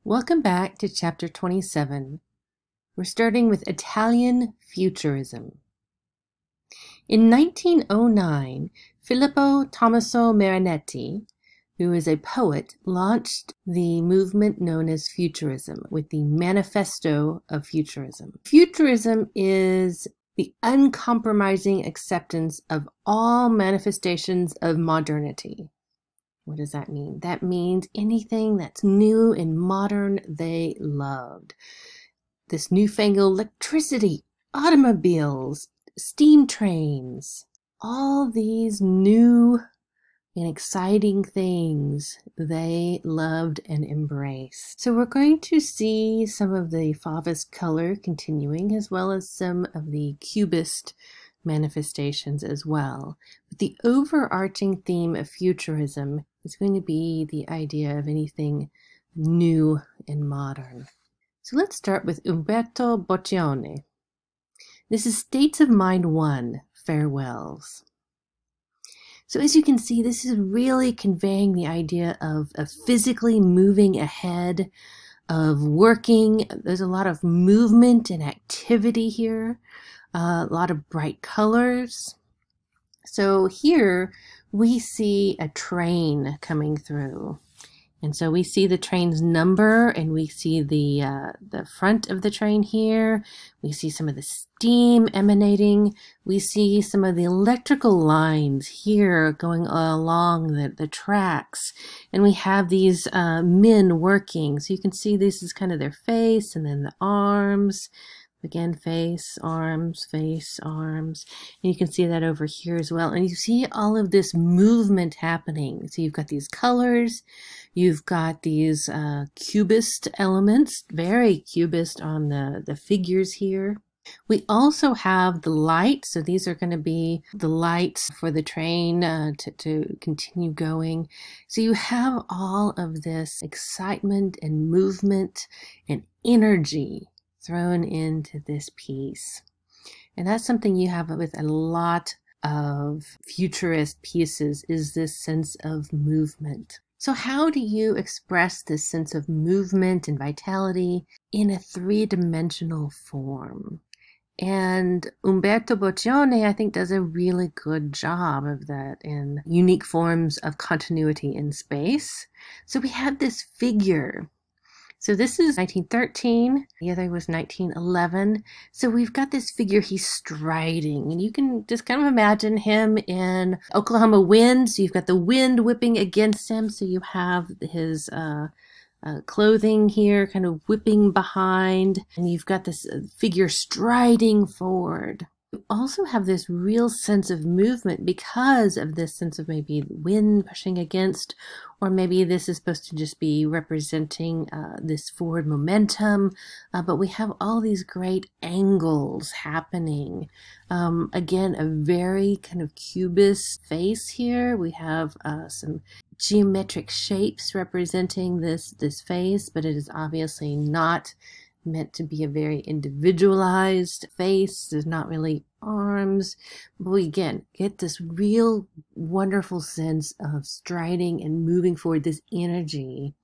Welcome back to chapter 27. We're starting with Italian Futurism. In 1909, Filippo Tommaso Marinetti, who is a poet, launched the movement known as Futurism with the Manifesto of Futurism. Futurism is the uncompromising acceptance of all manifestations of modernity. What does that mean? That means anything that's new and modern, they loved. This newfangled electricity, automobiles, steam trains, all these new and exciting things they loved and embraced. So we're going to see some of the Fauvist color continuing, as well as some of the Cubist manifestations as well. But the overarching theme of Futurism is going to be the idea of anything new and modern. So let's start with Umberto Boccioni. This is States of Mind 1, Farewells. So as you can see, this is really conveying the idea of physically moving ahead, of working. There's a lot of movement and activity here, a lot of bright colors. So here we see a train coming through. And so we see the train's number, and we see the front of the train here. We see some of the steam emanating. We see some of the electrical lines here going along the tracks. And we have these men working. So you can see this is kind of their face, and then the arms. Again, face, arms, and you can see that over here as well. And you see all of this movement happening. So you've got these colors, you've got these cubist elements, very cubist on the figures here. We also have the lights, so these are going to be the lights for the train to continue going. So you have all of this excitement and movement and energy thrown into this piece. And that's something you have with a lot of futurist pieces, is this sense of movement. So how do you express this sense of movement and vitality in a three-dimensional form? And Umberto Boccioni, I think, does a really good job of that in unique forms of continuity in space. So we have this figure. So this is 1913, the other was 1911. So we've got this figure, he's striding, and you can just kind of imagine him in Oklahoma wind. So you've got the wind whipping against him. So you have his clothing here kind of whipping behind, and you've got this figure striding forward. You also have this real sense of movement because of this sense of maybe wind pushing against, or maybe this is supposed to just be representing this forward momentum, but we have all these great angles happening. Again, a very kind of cubist face here. We have some geometric shapes representing this face, but it is obviously not meant to be a very individualized face. There's not really arms, but we again get this real wonderful sense of striding and moving forward, this energy,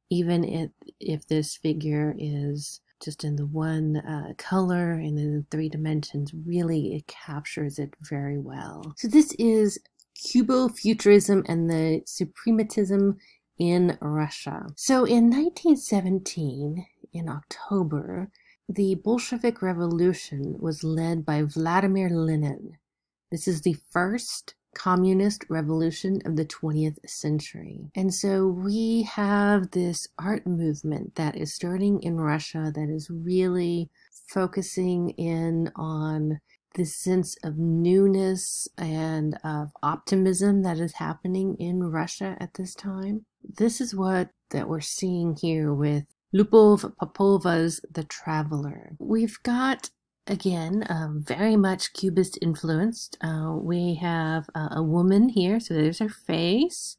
even if this figure is just in the one color and in the three dimensions. Really, it captures it very well. So this is Cubo-Futurism and the Suprematism in Russia. So in 1917, in October, the Bolshevik Revolution was led by Vladimir Lenin. This is the first communist revolution of the 20th century. And so we have this art movement that is starting in Russia that is really focusing in on this sense of newness and of optimism that is happening in Russia at this time. This is what that we're seeing here with Lupov Popova's The Traveler. We've got, again, very much Cubist influenced. We have a woman here, so there's her face.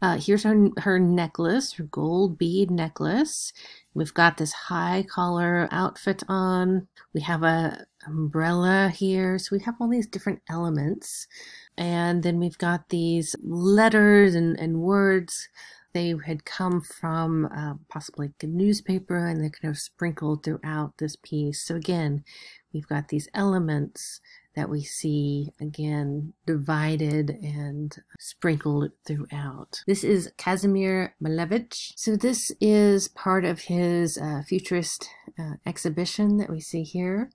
Here's her necklace, her gold bead necklace. We've got this high collar outfit on. We have a umbrella here. So we have all these different elements. And then we've got these letters and words they had come from possibly a newspaper, and they're kind of sprinkled throughout this piece. So again, we've got these elements that we see, again, divided and sprinkled throughout. This is Kazimir Malevich. So this is part of his futurist exhibition that we see here.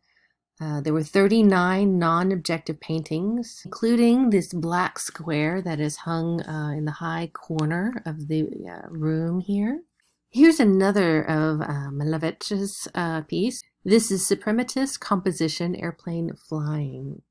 There were 39 non-objective paintings, including this black square that is hung in the high corner of the room here. Here's another of Malevich's piece. This is Suprematist Composition Airplane Flying.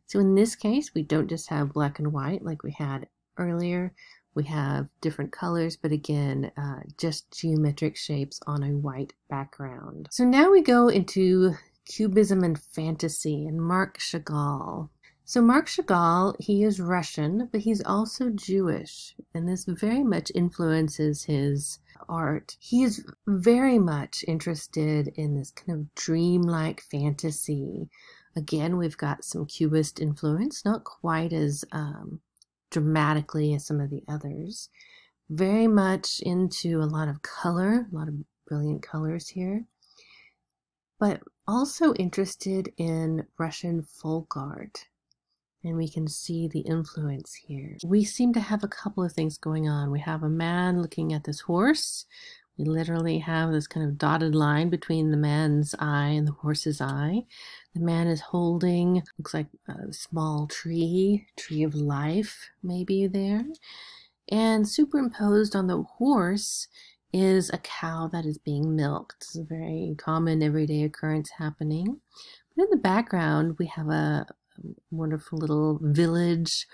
So in this case, we don't just have black and white like we had earlier. We have different colors, but again, just geometric shapes on a white background. So now we go into Cubism and fantasy and Marc Chagall. So Marc Chagall, he is Russian, but he's also Jewish, and this very much influences his art. He is very much interested in this kind of dreamlike fantasy. Again, we've got some Cubist influence, not quite as dramatically as some of the others. Very much into a lot of color, a lot of brilliant colors here, but also interested in Russian folk art. And we can see the influence here. We seem to have a couple of things going on. We have a man looking at this horse. We literally have this kind of dotted line between the man's eye and the horse's eye. The man is holding, looks like a small tree of life maybe there. And superimposed on the horse is a cow that is being milked. It's a very common everyday occurrence happening. But in the background, we have a wonderful little village.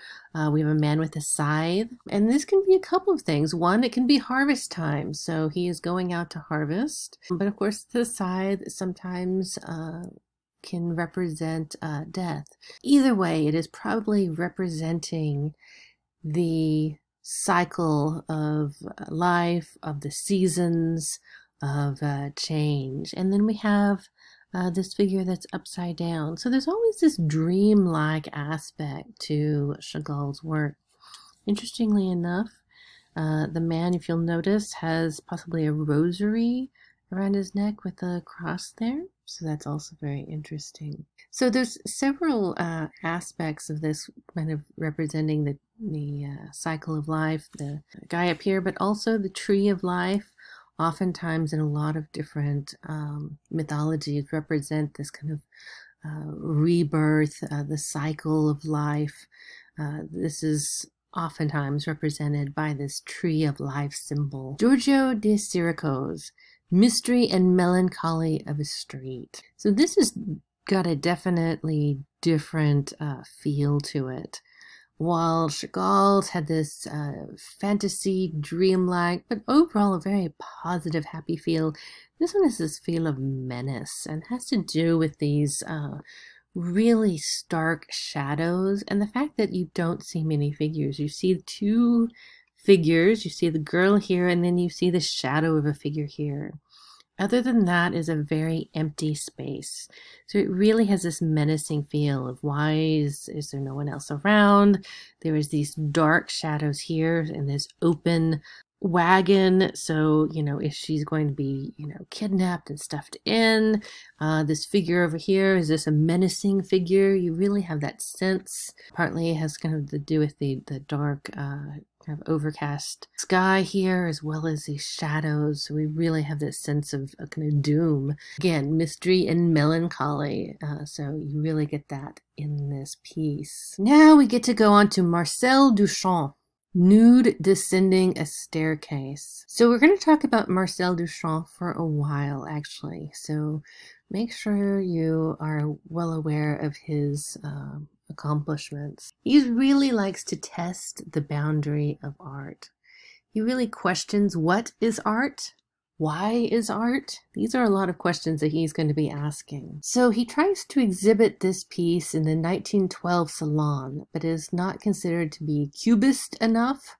We have a man with a scythe. And this can be a couple of things. One, it can be harvest time. So he is going out to harvest. But of course, the scythe sometimes can represent death. Either way, it is probably representing the cycle of life, of the seasons, of change. And then we have this figure that's upside down. So there's always this dreamlike aspect to Chagall's work. Interestingly enough, the man, if you'll notice, has possibly a rosary around his neck with a cross there. So that's also very interesting. So there's several aspects of this kind of representing the cycle of life, the guy up here, but also the tree of life. Oftentimes in a lot of different mythologies represent this kind of rebirth, the cycle of life. This is oftentimes represented by this tree of life symbol. Giorgio de Chirico's Mystery and Melancholy of a Street. So this has got a definitely different feel to it. While Chagall's had this fantasy, dreamlike, but overall a very positive, happy feel, this one has this feel of menace and has to do with these really stark shadows and the fact that you don't see many figures. You see two figures, you see the girl here, and then you see the shadow of a figure here. Other than that is a very empty space. So it really has this menacing feel of why is there no one else around? There is these dark shadows here and this open wagon. So, you know, if she's going to be, you know, kidnapped and stuffed in, this figure over here, is this a menacing figure? You really have that sense. Partly it has kind of to do with the dark, kind of overcast sky here, as well as these shadows. So we really have this sense of a kind of doom. Again, mystery and melancholy. So you really get that in this piece. Now we get to go on to Marcel Duchamp. Nude Descending a Staircase. So we're going to talk about Marcel Duchamp for a while, actually. So make sure you are well aware of his accomplishments. He really likes to test the boundary of art. He really questions what is art? Why is art? These are a lot of questions that he's going to be asking. So he tries to exhibit this piece in the 1912 Salon, but is not considered to be cubist enough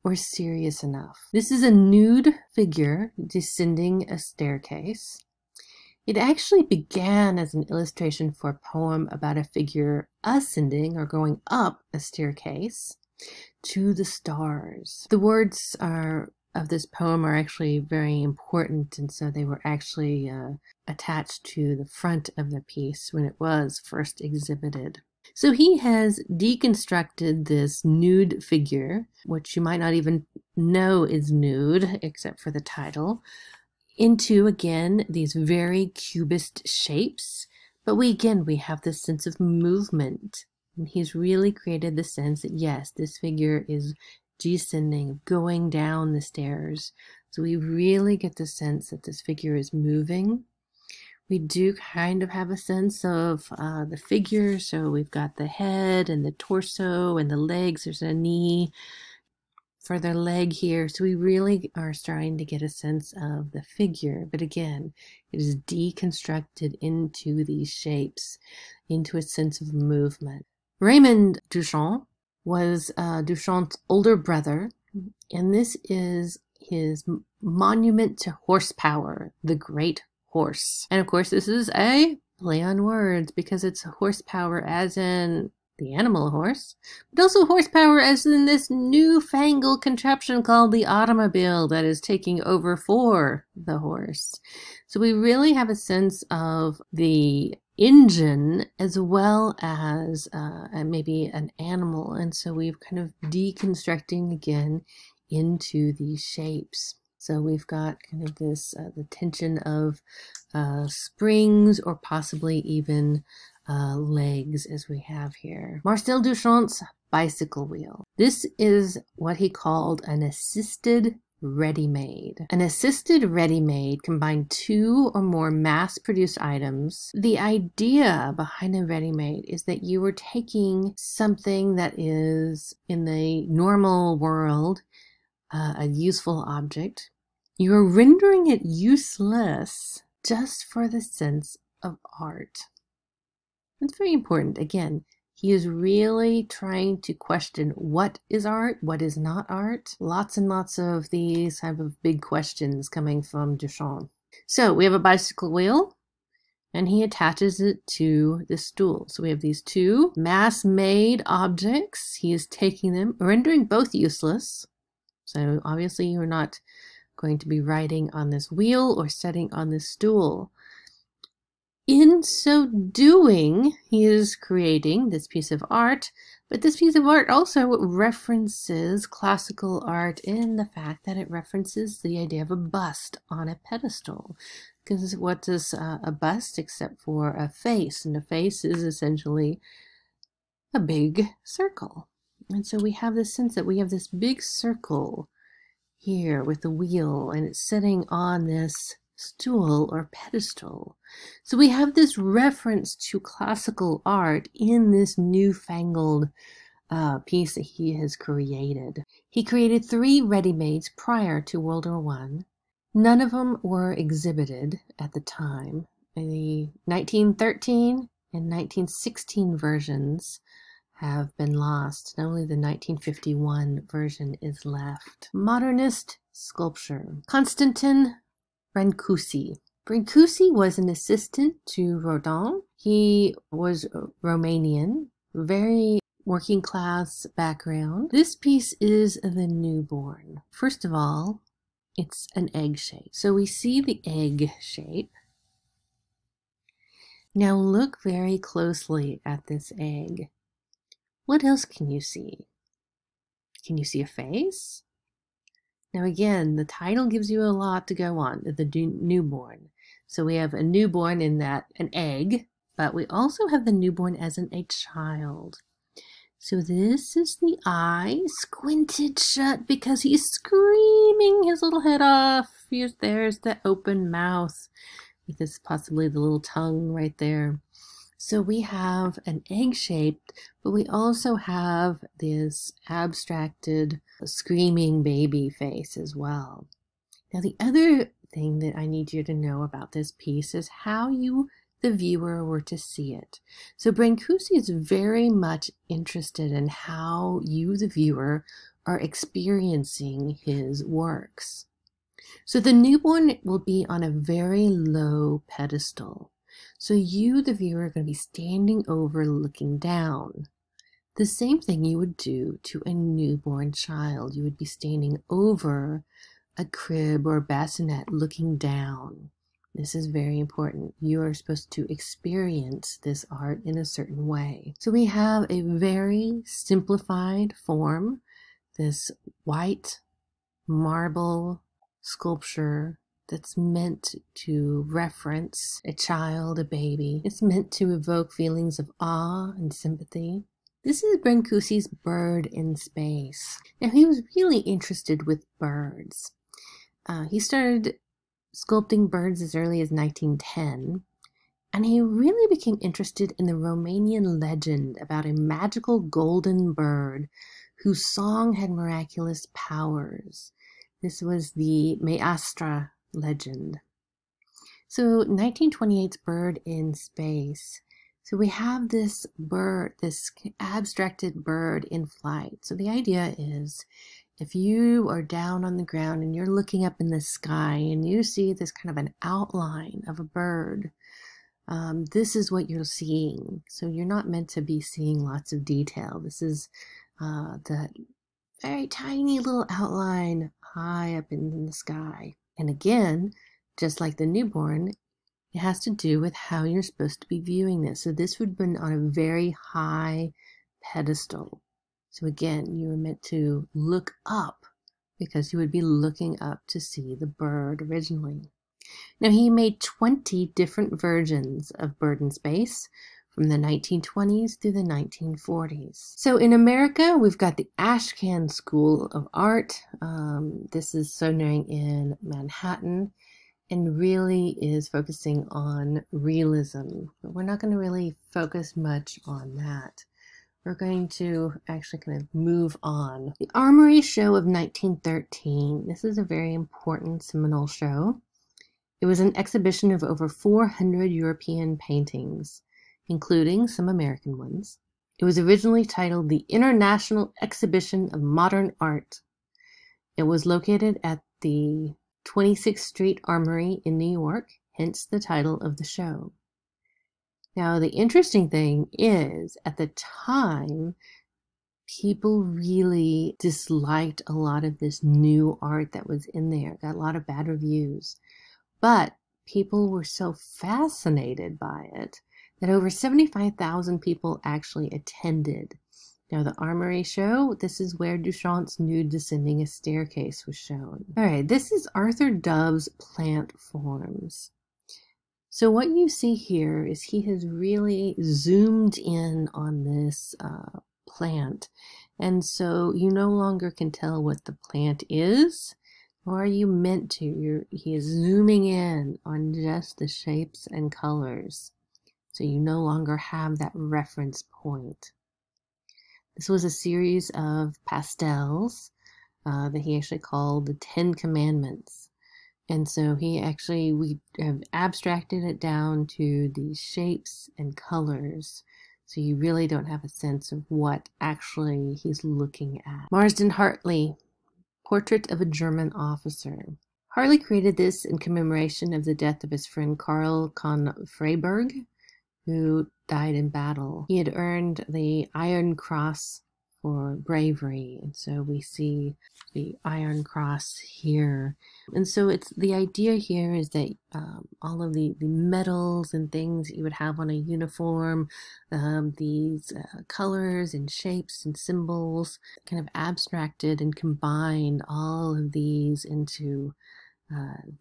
or serious enough. This is a nude figure descending a staircase. It actually began as an illustration for a poem about a figure ascending or going up a staircase. to the stars. The words of this poem are actually very important, and so they were actually attached to the front of the piece when it was first exhibited. So he has deconstructed this nude figure, which you might not even know is nude except for the title, into, again, these very cubist shapes. But we have this sense of movement. And he's really created the sense that, yes, this figure is descending, going down the stairs. So we really get the sense that this figure is moving. We do kind of have a sense of the figure. So we've got the head and the torso and the legs. There's a knee for their leg here. So we really are starting to get a sense of the figure. But again, it is deconstructed into these shapes, into a sense of movement. Raymond Duchamp was Duchamp's older brother, and this is his monument to horsepower, the Great Horse. And of course, this is a play on words because it's horsepower as in the animal horse, but also horsepower as in this newfangled contraption called the automobile that is taking over for the horse. So we really have a sense of the engine as well as maybe an animal, and so we've kind of deconstructing again into these shapes. So we've got kind of this the tension of springs or possibly even legs as we have here. Marcel Duchamp's bicycle wheel. This is what he called an assisted ready-made. An assisted ready-made combined two or more mass-produced items. The idea behind a ready-made is that you were taking something that is in the normal world a useful object. You are rendering it useless just for the sense of art. It's very important. Again, he is really trying to question what is art, what is not art. Lots and lots of these type of big questions coming from Duchamp. So we have a bicycle wheel, and he attaches it to the stool. So we have these two mass-made objects. He is taking them, rendering both useless. So obviously you're not going to be riding on this wheel or sitting on this stool. In so doing, he is creating this piece of art, but this piece of art also references classical art in the fact that it references the idea of a bust on a pedestal. Because what is a bust except for a face? And a face is essentially a big circle. And so we have this sense that we have this big circle here with the wheel, and it's sitting on this stool or pedestal. So we have this reference to classical art in this newfangled piece that he has created. He created 3 ready-mades prior to World War I. None of them were exhibited at the time. The 1913 and 1916 versions have been lost. Only the 1951 version is left. Modernist sculpture. Constantin Brancusi. Brancusi was an assistant to Rodin. He was Romanian, very working class background. This piece is the newborn. First of all, it's an egg shape. So we see the egg shape. Now look very closely at this egg. What else can you see? Can you see a face? Now again, the title gives you a lot to go on, the newborn. So we have a newborn in that, an egg, but we also have the newborn as a child. So this is the eye squinted shut because he's screaming his little head off. There's the open mouth with this possibly the little tongue right there. So we have an egg shaped, but we also have this abstracted screaming baby face as well. Now the other thing that I need you to know about this piece is how you, the viewer, were to see it. So Brancusi is very much interested in how you, the viewer, are experiencing his works. So the newborn will be on a very low pedestal. So you, the viewer, are going to be standing over looking down. The same thing you would do to a newborn child. You would be standing over a crib or bassinet looking down. This is very important. You are supposed to experience this art in a certain way. So we have a very simplified form, this white marble sculpture that's meant to reference a child, a baby. It's meant to evoke feelings of awe and sympathy. This is Brancusi's Bird in Space. Now, he was really interested with birds. He started sculpting birds as early as 1910, and he really became interested in the Romanian legend about a magical golden bird whose song had miraculous powers. This was the Maestra legend. So 1928's Bird in Space. So we have this bird, this abstracted bird in flight. So the idea is, if you are down on the ground and you're looking up in the sky and you see this kind of an outline of a bird, this is what you're seeing. So you're not meant to be seeing lots of detail. This is the very tiny little outline high up in the sky. And again, just like the newborn, it has to do with how you're supposed to be viewing this. So this would have been on a very high pedestal. So again, you were meant to look up because you would be looking up to see the bird originally. Now, he made 20 different versions of Bird in Space from the 1920s through the 1940s. So in America, we've got the Ashcan School of Art. This is centering in Manhattan and really is focusing on realism. But we're not going to really focus much on that. We're going to actually kind of move on. The Armory Show of 1913. This is a very important seminal show. It was an exhibition of over 400 European paintings, including some American ones. It was originally titled the International Exhibition of Modern Art. It was located at the 26th Street Armory in New York, hence the title of the show. Now, the interesting thing is, at the time, people really disliked a lot of this new art that was in there. Got a lot of bad reviews. But people were so fascinated by it that over 75,000 people actually attended. Now, the Armory Show, this is where Duchamp's nude descending a staircase was shown. All right, this is Arthur Dove's plant forms. So what you see here is he has really zoomed in on this plant. And so you no longer can tell what the plant is, or are you meant to. He is zooming in on just the shapes and colors. So you no longer have that reference point. This was a series of pastels that he actually called the 10 Commandments. And so we have abstracted it down to these shapes and colors. So you really don't have a sense of what actually he's looking at. Marsden Hartley, Portrait of a German Officer. Hartley created this in commemoration of the death of his friend Karl von Freiberg, who died in battle. He had earned the Iron Cross for bravery, and so we see the Iron Cross here. And so the idea here is that all of the medals and things that you would have on a uniform, these colors and shapes and symbols, kind of abstracted and combined all of these into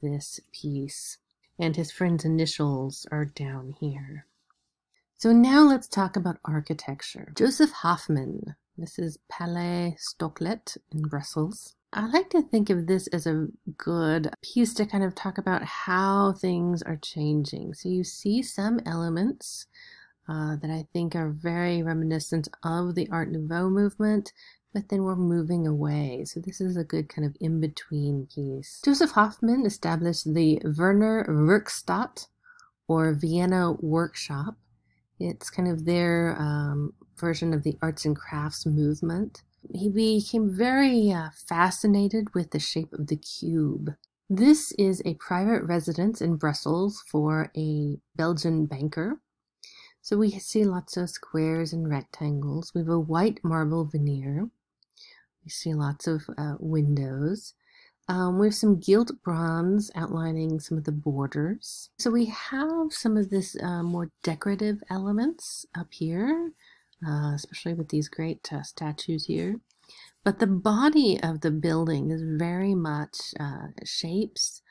this piece. And his friend's initials are down here. So now let's talk about architecture. Joseph Hoffmann. This is Palais Stocklet in Brussels. I like to think of this as a good piece to kind of talk about how things are changing. So you see some elements that I think are very reminiscent of the Art Nouveau movement, but then we're moving away. So this is a good kind of in-between piece. Joseph Hoffmann established the Werner Werkstatt, or Vienna Workshop. It's kind of their version of the arts and crafts movement. He became very fascinated with the shape of the cube. This is a private residence in Brussels for a Belgian banker. So we see lots of squares and rectangles. We have a white marble veneer. We see lots of windows. We have some gilt bronze outlining some of the borders. So we have some of this more decorative elements up here, especially with these great statues here. But the body of the building is very much shapes,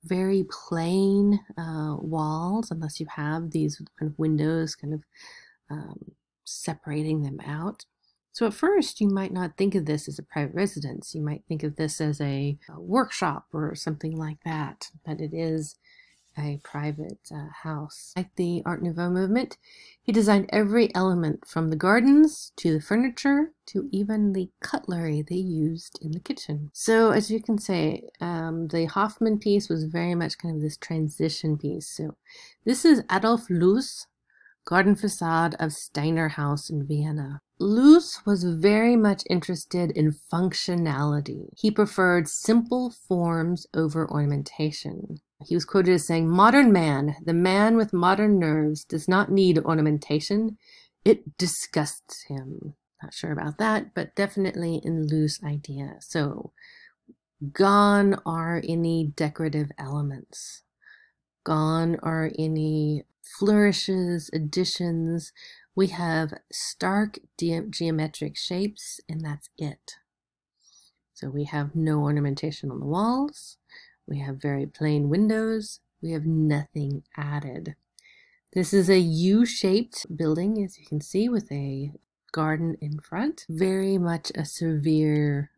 very plain walls, unless you have these kind of windows kind of separating them out. So at first you might not think of this as a private residence. You might think of this as a workshop or something like that, but it is a private house. Like the Art Nouveau movement, he designed every element from the gardens to the furniture to even the cutlery they used in the kitchen. So as you can say, the Hoffmann piece was very much kind of this transition piece. So this is Adolf Loos' garden facade of Steiner House in Vienna. Loos was very much interested in functionality. He preferred simple forms over ornamentation. He was quoted as saying, "Modern man, the man with modern nerves, does not need ornamentation. It disgusts him." Not sure about that, but definitely in Loos' idea. So, gone are any decorative elements. Gone are any flourishes, additions. We have stark geometric shapes, and that's it. So we have no ornamentation on the walls. We have very plain windows. We have nothing added. This is a U-shaped building, as you can see, with a garden in front. Very much a severe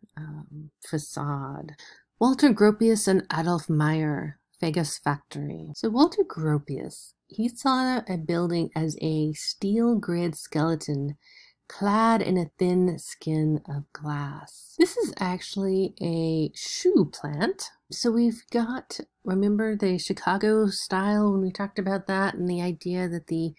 facade. Walter Gropius and Adolf Meyer, Vegas Factory. So Walter Gropius, he saw a building as a steel grid skeleton clad in a thin skin of glass. This is actually a shoe plant. So we've got, remember the Chicago style when we talked about that, and the idea that the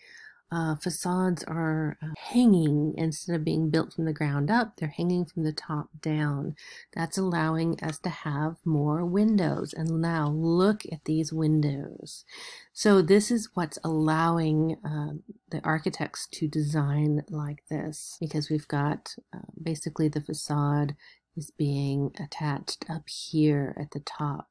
facades are hanging instead of being built from the ground up. They're hanging from the top down. That's allowing us to have more windows. And now look at these windows. So this is what's allowing the architects to design like this, because we've got basically the facade is being attached up here at the top.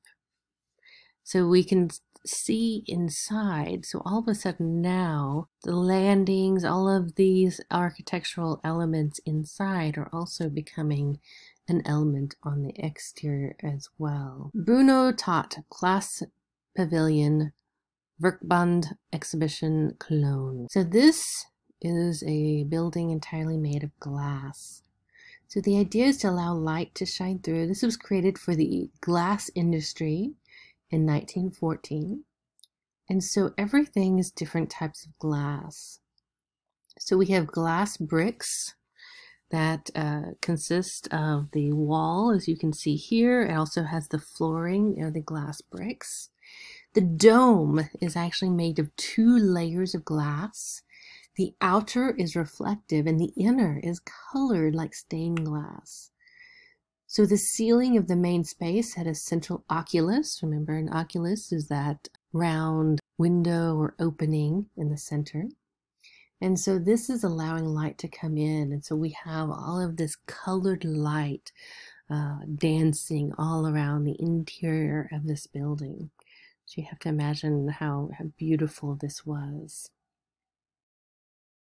So we can see inside. So all of a sudden now, the landings, all of these architectural elements inside are also becoming an element on the exterior as well. Bruno Tott, Glass Pavilion, Werkbund Exhibition, Cologne. So this is a building entirely made of glass. So the idea is to allow light to shine through. This was created for the glass industry in 1914. And so everything is different types of glass. So we have glass bricks that consist of the wall, as you can see here. It also has the flooring or the glass bricks. The dome is actually made of 2 layers of glass. The outer is reflective and the inner is colored like stained glass. So the ceiling of the main space had a central oculus. Remember, an oculus is that round window or opening in the center. And so this is allowing light to come in. And so we have all of this colored light dancing all around the interior of this building. So you have to imagine how beautiful this was.